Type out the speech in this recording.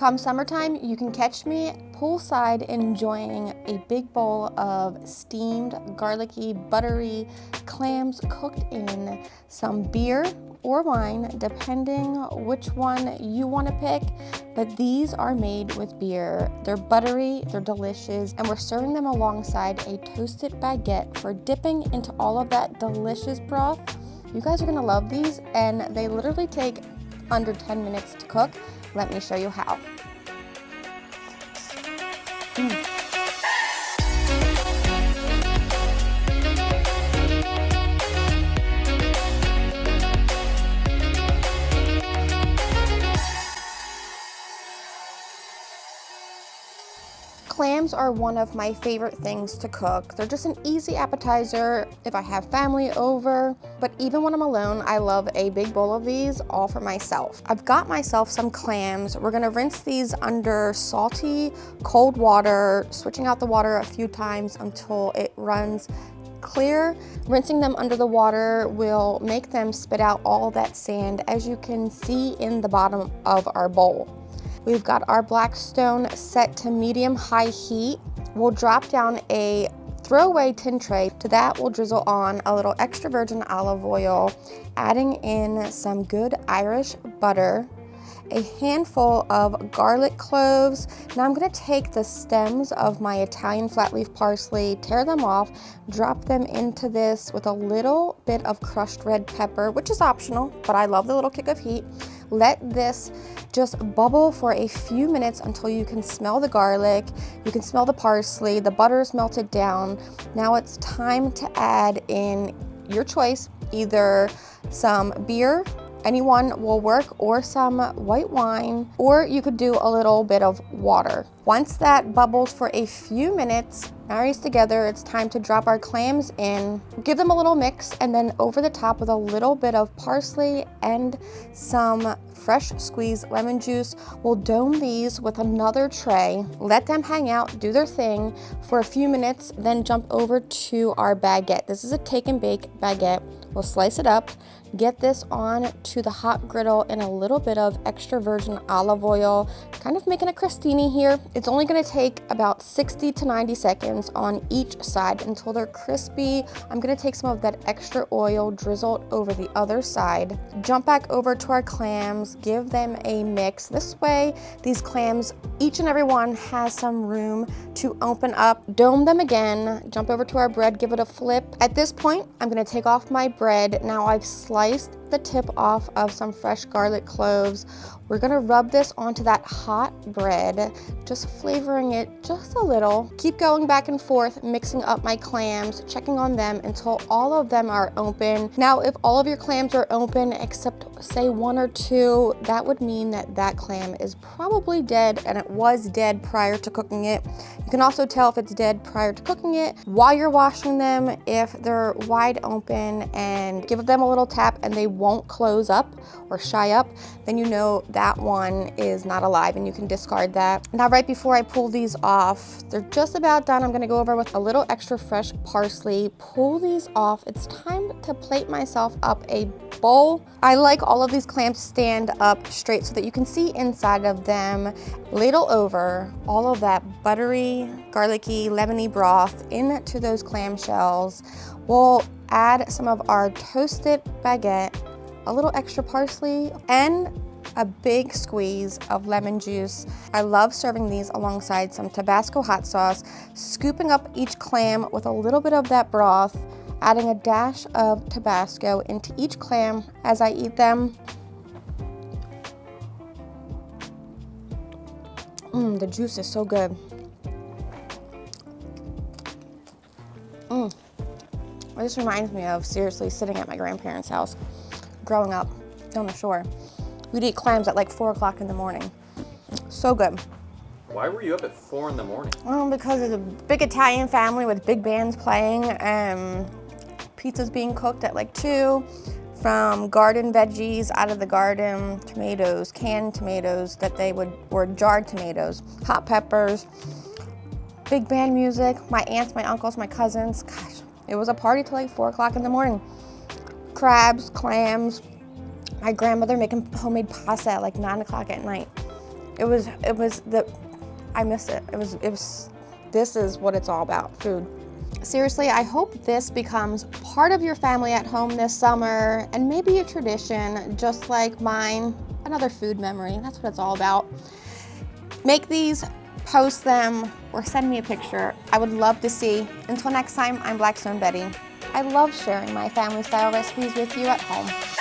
Come summertime, you can catch me poolside enjoying a big bowl of steamed, garlicky, buttery clams cooked in some beer or wine, depending which one you want to pick. But these are made with beer. They're buttery, they're delicious, and we're serving them alongside a toasted baguette for dipping into all of that delicious broth. You guys are gonna love these, and they literally take under 10 minutes to cook. Let me show you how. Clams are one of my favorite things to cook. They're just an easy appetizer if I have family over, but even when I'm alone, I love a big bowl of these all for myself. I've got myself some clams. We're gonna rinse these under salty, cold water, switching out the water a few times until it runs clear. Rinsing them under the water will make them spit out all that sand, as you can see in the bottom of our bowl. We've got our Blackstone set to medium-high heat. We'll drop down a throwaway tin tray. To that, we'll drizzle on a little extra virgin olive oil, adding in some good Irish butter, a handful of garlic cloves. Now I'm gonna take the stems of my Italian flat leaf parsley, tear them off, drop them into this with a little bit of crushed red pepper, which is optional, but I love the little kick of heat. Let this just bubble for a few minutes until you can smell the garlic, you can smell the parsley, the butter is melted down. Now it's time to add in your choice, either some beer, anyone will work, or some white wine, or you could do a little bit of water. Once that bubbles for a few minutes, marries together, it's time to drop our clams in, give them a little mix, and then over the top with a little bit of parsley and some fresh squeezed lemon juice, we'll dome these with another tray, let them hang out, do their thing for a few minutes, then jump over to our baguette. This is a take and bake baguette. We'll slice it up, get this on to the hot griddle in a little bit of extra virgin olive oil, kind of making a crostini here. It's only gonna take about 60 to 90 seconds on each side until they're crispy. I'm gonna take some of that extra oil, drizzle it over the other side, jump back over to our clams, give them a mix. This way, these clams, each and every one has some room to open up, dome them again, jump over to our bread, give it a flip. At this point, I'm gonna take off my bread. Now I've sliced the tip off of some fresh garlic cloves. We're gonna rub this onto that hot bread, just flavoring it just a little. Keep going back and forth, mixing up my clams, checking on them until all of them are open. Now, if all of your clams are open, except say one or two, that would mean that that clam is probably dead, and it was dead prior to cooking it. You can also tell if it's dead prior to cooking it while you're washing them. If they're wide open and give them a little tap and they won't close up or shy up, then you know that one is not alive and you can discard that. Now, right before I pull these off, they're just about done. I'm gonna go over with a little extra fresh parsley, pull these off. It's time to plate myself up a bowl. I like all of these clams to stand up straight so that you can see inside of them. Ladle over all of that buttery, garlicky, lemony broth into those clam shells. We'll add some of our toasted baguette, a little extra parsley, and a big squeeze of lemon juice. I love serving these alongside some Tabasco hot sauce, scooping up each clam with a little bit of that broth, adding a dash of Tabasco into each clam as I eat them. The juice is so good. This reminds me of, seriously, sitting at my grandparents' house growing up on the shore. We'd eat clams at like 4 o'clock in the morning. So good. Why were you up at 4 in the morning? Well, because it's a big Italian family with big bands playing and pizza's being cooked at like 2, from garden veggies out of the garden, tomatoes, canned tomatoes or jarred tomatoes, hot peppers, big band music, my aunts, my uncles, my cousins. Gosh, it was a party till like 4 o'clock in the morning. Crabs, clams, my grandmother making homemade pasta at like 9 o'clock at night. I miss it. This is what it's all about, food. Seriously, I hope this becomes part of your family at home this summer and maybe a tradition just like mine. Another food memory, that's what it's all about. Make these, post them, or send me a picture. I would love to see. Until next time, I'm Blackstone Betty. I love sharing my family style recipes with you at home.